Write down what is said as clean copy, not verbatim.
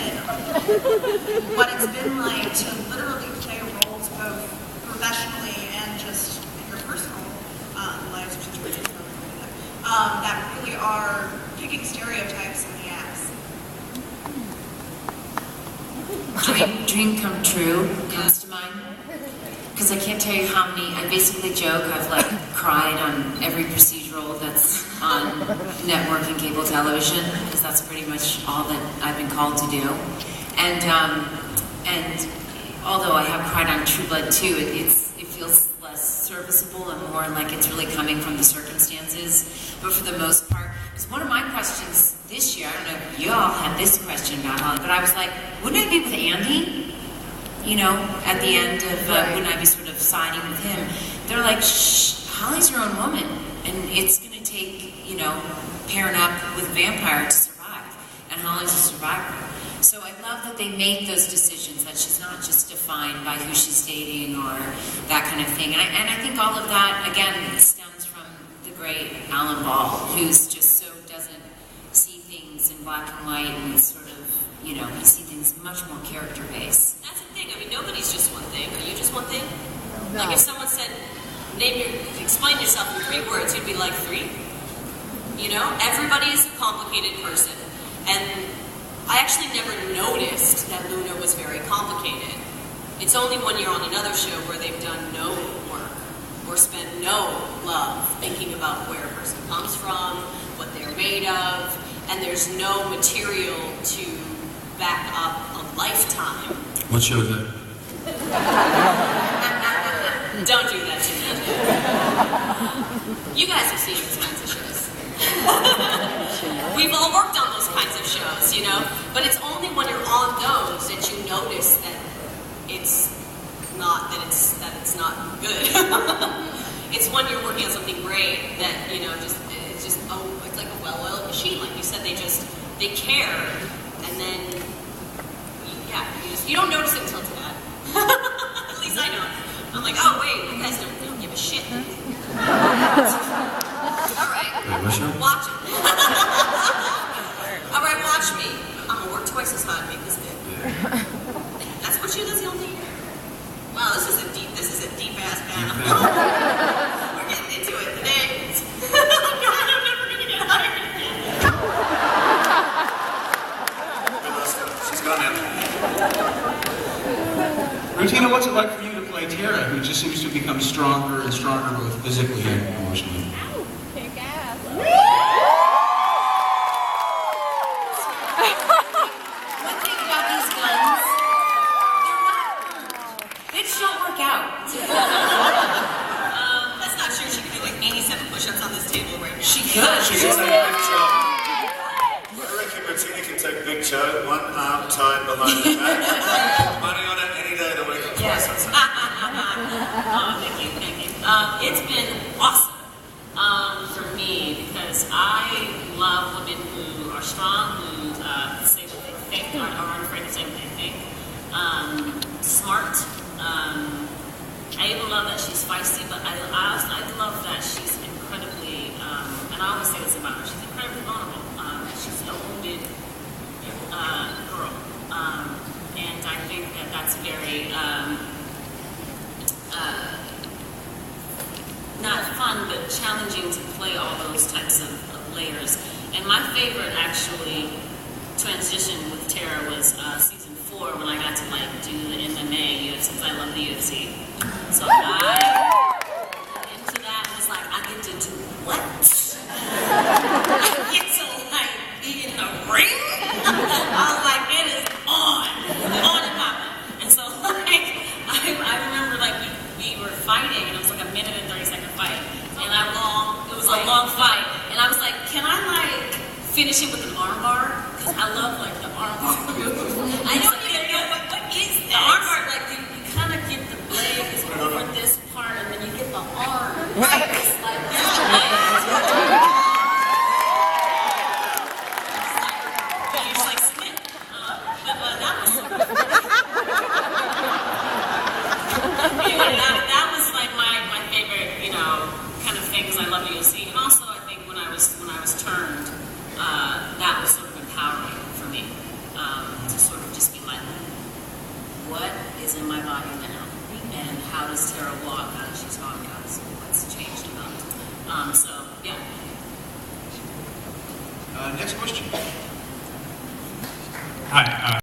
bit what it's been like to literally play roles both professionally and just in your personal lives or situations that really are kicking stereotypes in the ass. Dream come true comes to mind. Because I can't tell you how many, I basically joke, I've like cried on every procedural that's on network and cable television, because that's pretty much all that I've been called to do. And although I have cried on True Blood too, it feels less serviceable and more like it's really coming from the circumstances. But for the most part, because one of my questions this year, I don't know if y'all had this question about Holly, but I was like, wouldn't I be with Andy? You know, at the end of, wouldn't I be sort of siding with him? They're like, shh, Holly's her own woman, and it's going to take, you know, pairing up with Vampire to survive, and Holly's a survivor. So I love that they make those decisions, that she's not just defined by who she's dating or that kind of thing. And I think all of that, again, stems from the great Alan Ball, who's just so doesn't see things in black and white, and it's sort of, you know, you see things much more character-based. That's the thing. I mean, nobody's just one thing. Are you just one thing? No. Like if someone said, explain yourself in 3 words, you'd be like 3. You know? Everybody is a complicated person. And I actually never noticed that Luna was very complicated. It's only when you're on another show where they've done no work or spent no love thinking about where a person comes from, what they're made of, and there's no material to back up a lifetime. What show is that? Don't do that to me. You guys have seen those kinds of shows. We've all worked on those kinds of shows, you know? But it's only when you're on those that you notice that it's not good. It's when you're working on something great that, you know, it's like a well-oiled machine. Like you said, they care, and then you don't notice it until it's bad. At least I don't. I'm like, oh wait, you guys don't give a shit. All right, watch it. All right, watch me. I'm gonna work twice as hard to make this good. That's what you does, only. Wow, this is a deep ass panel. We're getting into it today. God, I'm never gonna get hired again. She's gone now. Rutina, what's it like for you to play Tara, who just seems to become stronger and stronger both physically and emotionally? Kick ass. One thing about these guns, they're not, bitch don't work out. That's not true. She could do like 87 push-ups on this table right now. She could. She's on a big job. I reckon Rutina can take Big Joe, one arm tied behind the back. Money on it any day of the week. Yes. Oh, thank you. It's been awesome for me because I love women who are strong, who say what they think, are unafraid to say what they think. Smart. I even love that she's feisty, but I love that she's incredibly, and I always say this about her, she's incredibly vulnerable. She's a wounded girl. And I think that that's very, not fun, but challenging to play all those types of layers. And my favorite, actually, transition with Tara was season 4 when I got to do the MMA UFC, since I love the UFC. So I got into that and was like, I get to do what? I get to be in the ring? I was like, it is on and popping. And so I remember we were fighting and it was like a minute and 30-second fight. And it was a long fight. And I was like, can I finish it with an arm bar? Because I love the arm bar move. I don't even know what is that. The arm bar, you kind of get the legs over this part and then you get the arm. Right. It's like there's the legs. That was my favorite, kind of thing because I love UFC, and also I think when I was turned, that was sort of empowering for me to sort of does Tara walk? How does she talk? What's changed about it? So, yeah. Next question. Hi.